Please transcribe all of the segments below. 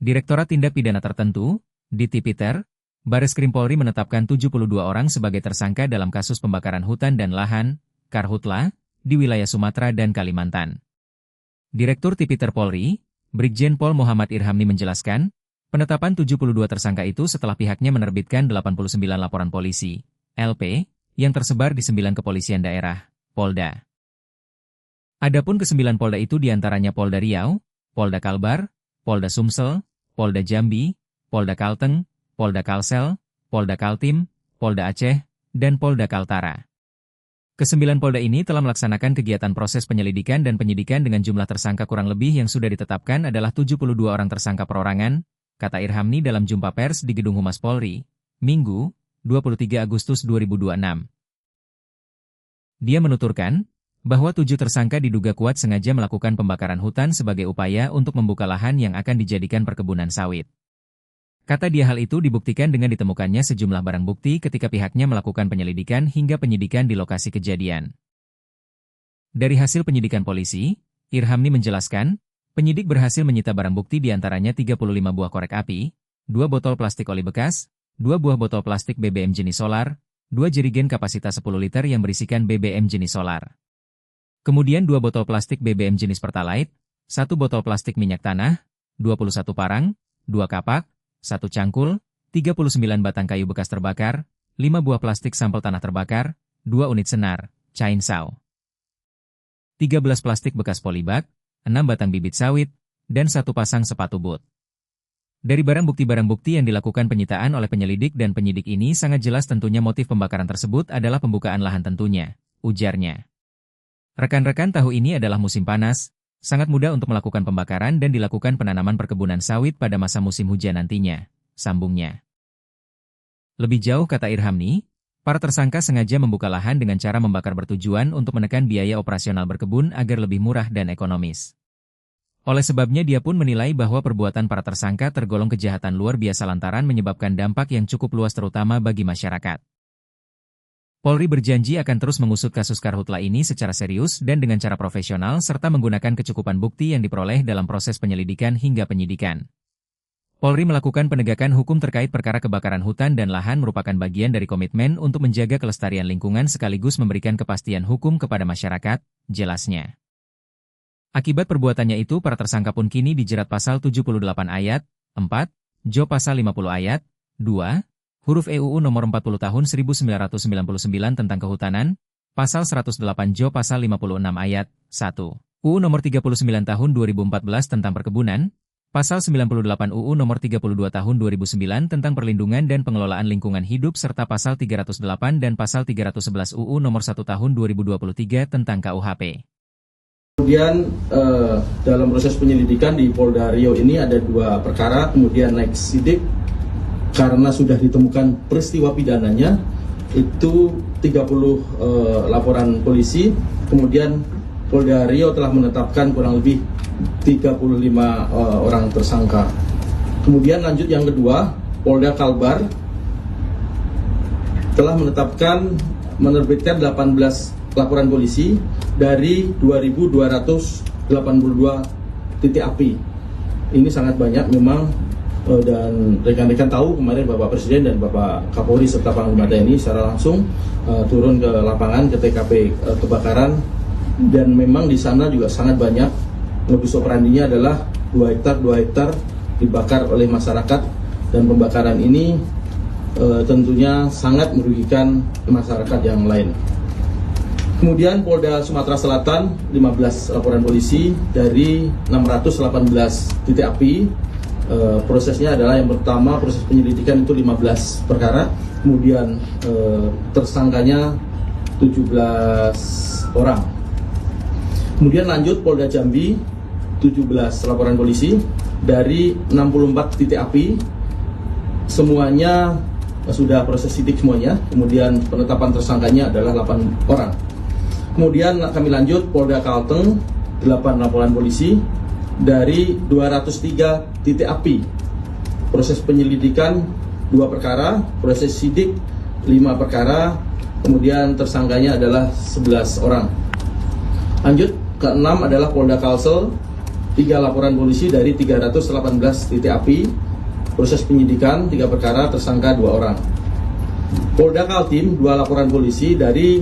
Direktorat Tindak Pidana Tertentu, Ditipiter, Bareskrim Polri menetapkan 72 orang sebagai tersangka dalam kasus pembakaran hutan dan lahan, Karhutla, di wilayah Sumatera dan Kalimantan. Direktur Tipiter Polri, Brigjen Pol Muhammad Irhamni menjelaskan, penetapan 72 tersangka itu setelah pihaknya menerbitkan 89 laporan polisi, LP, yang tersebar di 9 kepolisian daerah, Polda. Adapun ke-9 Polda itu diantaranya Polda Riau, Polda Kalbar, Polda Sumsel, Polda Jambi, Polda Kalteng, Polda Kalsel, Polda Kaltim, Polda Aceh, dan Polda Kaltara. Ke-9 Polda ini telah melaksanakan kegiatan proses penyelidikan dan penyidikan dengan jumlah tersangka kurang lebih yang sudah ditetapkan adalah 72 orang tersangka perorangan, kata Irhamni dalam jumpa pers di Gedung Humas Polri, Minggu, 23 Agustus 2026. Dia menuturkan, bahwa 7 tersangka diduga kuat sengaja melakukan pembakaran hutan sebagai upaya untuk membuka lahan yang akan dijadikan perkebunan sawit. Kata dia hal itu dibuktikan dengan ditemukannya sejumlah barang bukti ketika pihaknya melakukan penyelidikan hingga penyidikan di lokasi kejadian. Dari hasil penyidikan polisi, Irhamni menjelaskan, penyidik berhasil menyita barang bukti diantaranya 35 buah korek api, 2 botol plastik oli bekas, 2 buah botol plastik BBM jenis solar, 2 jerigen kapasitas 10 liter yang berisikan BBM jenis solar. Kemudian 2 botol plastik BBM jenis Pertalite, 1 botol plastik minyak tanah, 21 parang, 2 kapak, 1 cangkul, 39 batang kayu bekas terbakar, 5 buah plastik sampel tanah terbakar, 2 unit senar, chainsaw, 13 plastik bekas polybag, 6 batang bibit sawit, dan 1 pasang sepatu boot. Dari barang bukti yang dilakukan penyitaan oleh penyelidik dan penyidik ini sangat jelas tentunya motif pembakaran tersebut adalah pembukaan lahan tentunya, ujarnya. Rekan-rekan tahu ini adalah musim panas, sangat mudah untuk melakukan pembakaran dan dilakukan penanaman perkebunan sawit pada masa musim hujan nantinya, sambungnya. Lebih jauh kata Irhamni, para tersangka sengaja membuka lahan dengan cara membakar bertujuan untuk menekan biaya operasional berkebun agar lebih murah dan ekonomis. Oleh sebabnya dia pun menilai bahwa perbuatan para tersangka tergolong kejahatan luar biasa lantaran menyebabkan dampak yang cukup luas terutama bagi masyarakat. Polri berjanji akan terus mengusut kasus Karhutla ini secara serius dan dengan cara profesional serta menggunakan kecukupan bukti yang diperoleh dalam proses penyelidikan hingga penyidikan. Polri melakukan penegakan hukum terkait perkara kebakaran hutan dan lahan merupakan bagian dari komitmen untuk menjaga kelestarian lingkungan sekaligus memberikan kepastian hukum kepada masyarakat, jelasnya. Akibat perbuatannya itu para tersangka pun kini dijerat pasal 78 ayat 4, Jo pasal 50 ayat 2, huruf EUU nomor 40 tahun 1999 tentang kehutanan, pasal 108 Jo pasal 56 ayat 1, UU nomor 39 tahun 2014 tentang perkebunan, pasal 98 UU nomor 32 tahun 2009 tentang perlindungan dan pengelolaan lingkungan hidup serta pasal 308 dan pasal 311 UU nomor 1 tahun 2023 tentang KUHP. Kemudian dalam proses penyelidikan di Polda Riau ini ada 2 perkara, kemudian naik sidik karena sudah ditemukan peristiwa pidananya, itu 30 laporan polisi, kemudian Polda Riau telah menetapkan kurang lebih 35 orang tersangka. Kemudian lanjut yang kedua, Polda Kalbar telah menerbitkan 18 laporan polisi dari 2.282 titik api. Ini sangat banyak memang, dan rekan-rekan tahu kemarin Bapak Presiden dan Bapak Kapolri serta Panglima TNI secara langsung turun ke lapangan ke TKP kebakaran, dan memang di sana juga sangat banyak. Modus operandinya adalah 2 hektar dibakar oleh masyarakat, dan pembakaran ini tentunya sangat merugikan masyarakat yang lain. Kemudian Polda Sumatera Selatan 15 laporan polisi dari 618 titik api. Prosesnya adalah yang pertama proses penyelidikan itu 15 perkara, kemudian tersangkanya 17 orang. Kemudian lanjut Polda Jambi 17 laporan polisi dari 64 titik api, semuanya sudah proses sidik semuanya, kemudian penetapan tersangkanya adalah 8 orang. Kemudian kami lanjut Polda Kalteng 8 laporan polisi dari 203 titik api. Proses penyelidikan 2 perkara, proses sidik 5 perkara, kemudian tersangkanya adalah 11 orang. Lanjut ke-6 adalah Polda Kalsel 3 laporan polisi dari 318 titik api, proses penyidikan 3 perkara, tersangka 2 orang. Polda Kaltim 2 laporan polisi dari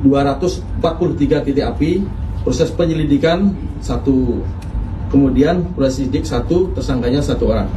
243 titik api, proses penyelidikan 1, kemudian proses sidik 1, tersangkanya 1 orang.